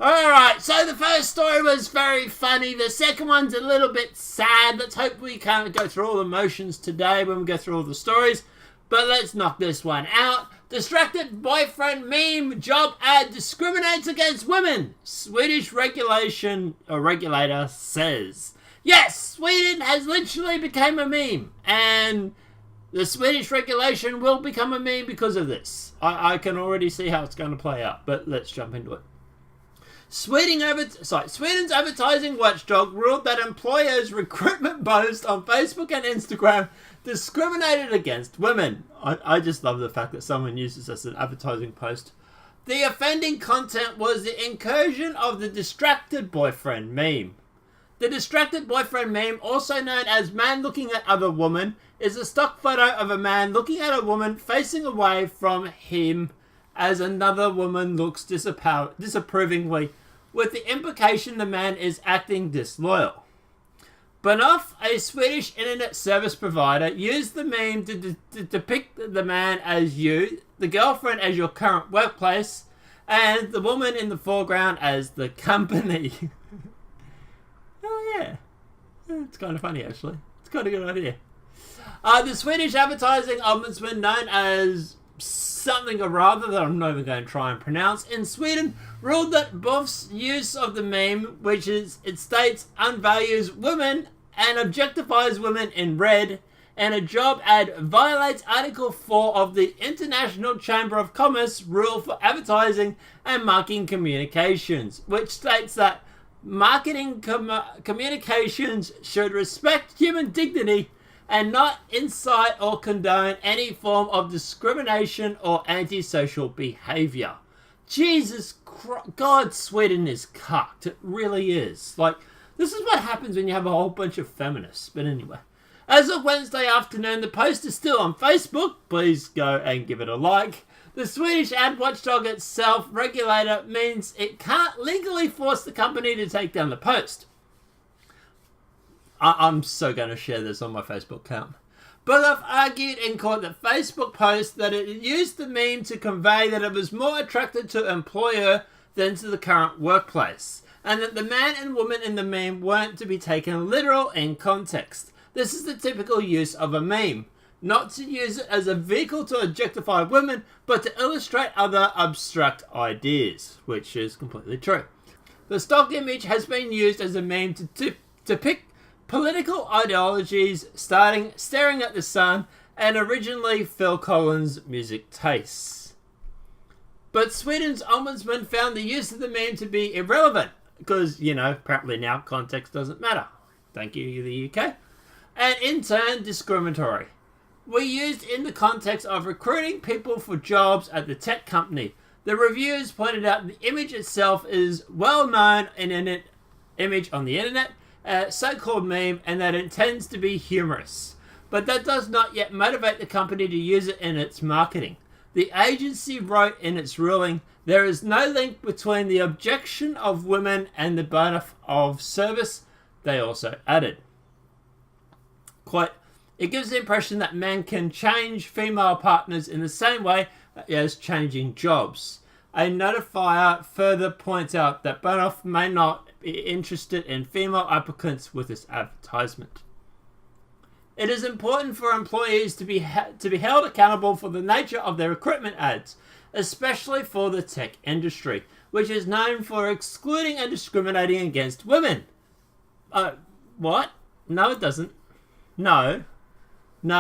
Alright, so the first story was very funny. The second one's a little bit sad. Let's hope we can't go through all the motions today when we go through all the stories. But let's knock this one out. Distracted boyfriend meme job ad discriminates against women. Swedish regulator says. Yes, Sweden has literally become a meme. And the Swedish regulation will become a meme because of this. I can already see how it's going to play out. But let's jump into it. Sweden's advertising watchdog ruled that employers' recruitment posts on Facebook and Instagram discriminated against women. I just love the fact that someone uses this as an advertising post. The offending content was the incursion of the distracted boyfriend meme. The distracted boyfriend meme, also known as man looking at other woman, is a stock photo of a man looking at a woman facing away from him as another woman looks disapprovingly, with the implication the man is acting disloyal. Banoff, a Swedish internet service provider, used the meme to depict the man as you, the girlfriend as your current workplace, and the woman in the foreground as the company. Oh yeah, it's kind of funny actually. It's kind of a good idea. The Swedish advertising ombudsman, known as something or other that I'm not even going to try and pronounce, in Sweden, ruled that Buff's use of the meme, which is, it states, unvalues women and objectifies women in red, and a job ad violates Article 4 of the International Chamber of Commerce rule for advertising and marketing communications, which states that marketing communications should respect human dignity and not incite or condone any form of discrimination or antisocial behaviour. Jesus Christ, God, Sweden is cucked. It really is. Like, this is what happens when you have a whole bunch of feminists. But anyway, as of Wednesday afternoon, the post is still on Facebook. Please go and give it a like. The Swedish ad watchdog itself, regulator, means it can't legally force the company to take down the post. I'm so going to share this on my Facebook account. Banoff argued in court that Facebook post that it used the meme to convey that it was more attracted to employer than to the current workplace, and that the man and woman in the meme weren't to be taken literal in context. This is the typical use of a meme. Not to use it as a vehicle to objectify women, but to illustrate other abstract ideas, which is completely true. The stock image has been used as a meme to depict political ideologies, staring at the sun, and originally Phil Collins' music tastes. But Sweden's ombudsman found the use of the meme to be irrelevant, because, apparently now context doesn't matter. Thank you, the UK. And in turn, discriminatory. We used in the context of recruiting people for jobs at the tech company. The reviewers pointed out the image itself is well known in an image on the internet, so-called meme, and that it tends to be humorous. But that does not yet motivate the company to use it in its marketing. The agency wrote in its ruling, there is no link between the objection of women and the benefit of service, they also added. Quote, it gives the impression that men can change female partners in the same way as changing jobs. A notifier further points out that Banoff may not be interested in female applicants with this advertisement. It is important for employees to be held accountable for the nature of their recruitment ads, especially for the tech industry, which is known for excluding and discriminating against women. What? No, it doesn't. No, it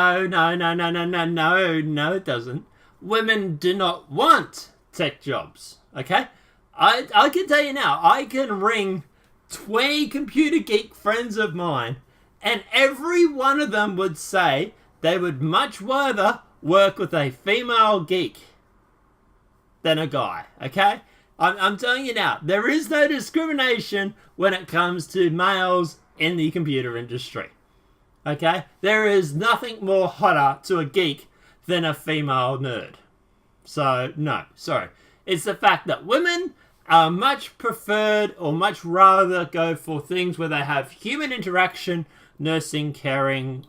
doesn't. Women do not want tech jobs, okay? I can tell you now, I can ring 20 computer geek friends of mine, and every one of them would say they would much rather work with a female geek than a guy, okay? I'm telling you now, there is no discrimination when it comes to males in the computer industry. Okay? There is nothing more hotter to a geek than a female nerd. So, no, sorry. It's the fact that women are much preferred or much rather go for things where they have human interaction, nursing, caring,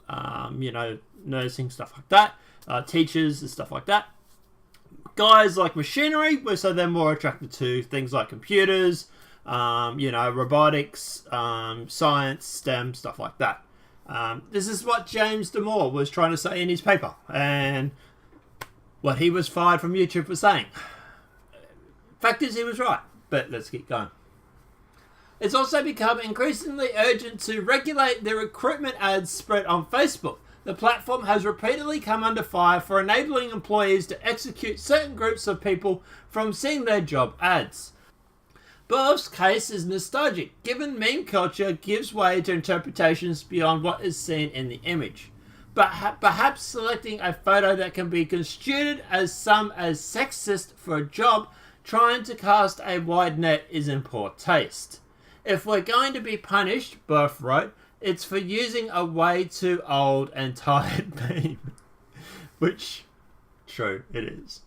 nursing, stuff like that, teachers and stuff like that, Guys like machinery, so they're more attracted to things like computers, robotics, science, STEM, stuff like that. This is what James Damore was trying to say in his paper, and what he was fired from YouTube for saying. Fact is, he was right, but let's keep going. It's also become increasingly urgent to regulate the recruitment ads spread on Facebook. The platform has repeatedly come under fire for enabling employees to execute certain groups of people from seeing their job ads. Both's case is nostalgic, given meme culture gives way to interpretations beyond what is seen in the image. But perhaps selecting a photo that can be construed as sexist for a job, trying to cast a wide net is in poor taste. If we're going to be punished, Both wrote, it's for using a way too old and tired meme. Which, true, it is.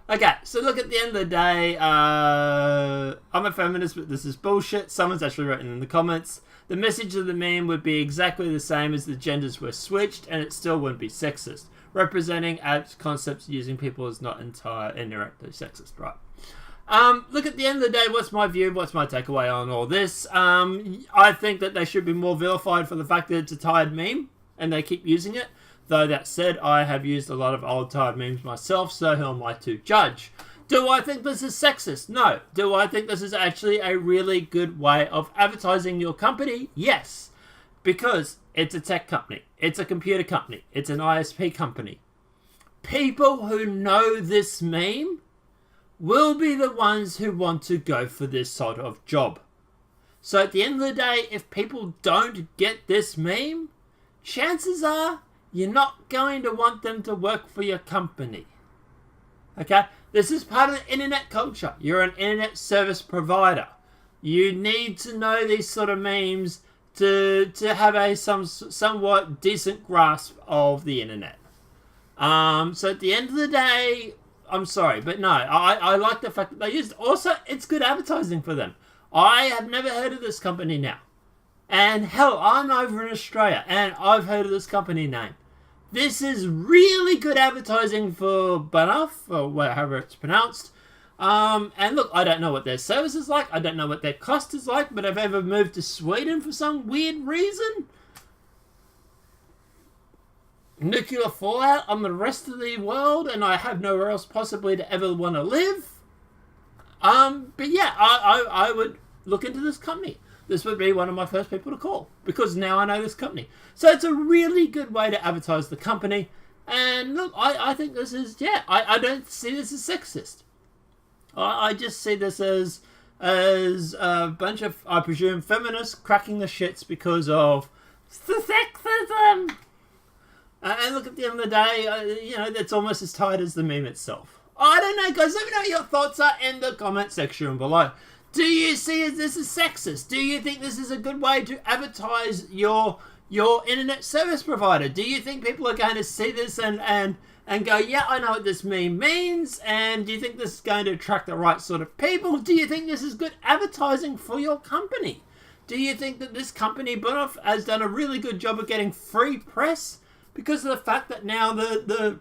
Okay, so look, at the end of the day, I'm a feminist, but this is bullshit. Someone's actually written in the comments, the message of the meme would be exactly the same as the genders were switched, and it still wouldn't be sexist. Representing abs concepts using people is not indirectly sexist, right? Look, at the end of the day, what's my view? What's my takeaway on all this? I think that they should be more vilified for the fact that it's a tired meme and they keep using it. Though that said, I have used a lot of old tired memes myself, so who am I to judge? Do I think this is sexist? No. Do I think this is actually a really good way of advertising your company? Yes. Because it's a tech company. It's a computer company. It's an ISP company. People who know this meme will be the ones who want to go for this sort of job. So at the end of the day, if people don't get this meme, chances are you're not going to want them to work for your company. Okay? This is part of the internet culture. You're an internet service provider. You need to know these sort of memes to have a somewhat decent grasp of the internet. So at the end of the day, I'm sorry, but no, I like the fact that they used it. Also, it's good advertising for them. I have never heard of this company now. And hell, I'm over in Australia, and I've heard of this company name. This is really good advertising for Banff, or however it's pronounced. And look, I don't know what their service is like. I don't know what their cost is like, but I've ever moved to Sweden for some weird reason. Nuclear fallout on the rest of the world, and I have nowhere else possibly to ever want to live. But yeah, I would look into this company. This would be one of my first people to call, because now I know this company. So it's a really good way to advertise the company. And look, I think this is, I don't see this as sexist. I just see this as a bunch of, I presume, feminists cracking the shits because of the sexism. And look, at the end of the day, it's almost as tight as the meme itself. I don't know, guys. Let me know what your thoughts are in the comment section below. Do you see this as sexist? Do you think this is a good way to advertise your internet service provider? Do you think people are going to see this and go, yeah, I know what this meme means? And do you think this is going to attract the right sort of people? Do you think this is good advertising for your company? Do you think that this company, Banff, has done a really good job of getting free press because of the fact that now the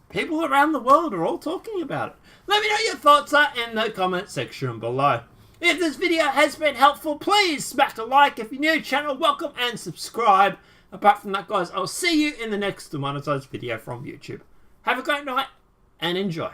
people around the world are all talking about it? Let me know your thoughts are in the comment section below. If this video has been helpful, please smack a like. If you're new to the channel, welcome and subscribe. Apart from that, guys, I'll see you in the next demonetized video from YouTube. Have a great night and enjoy.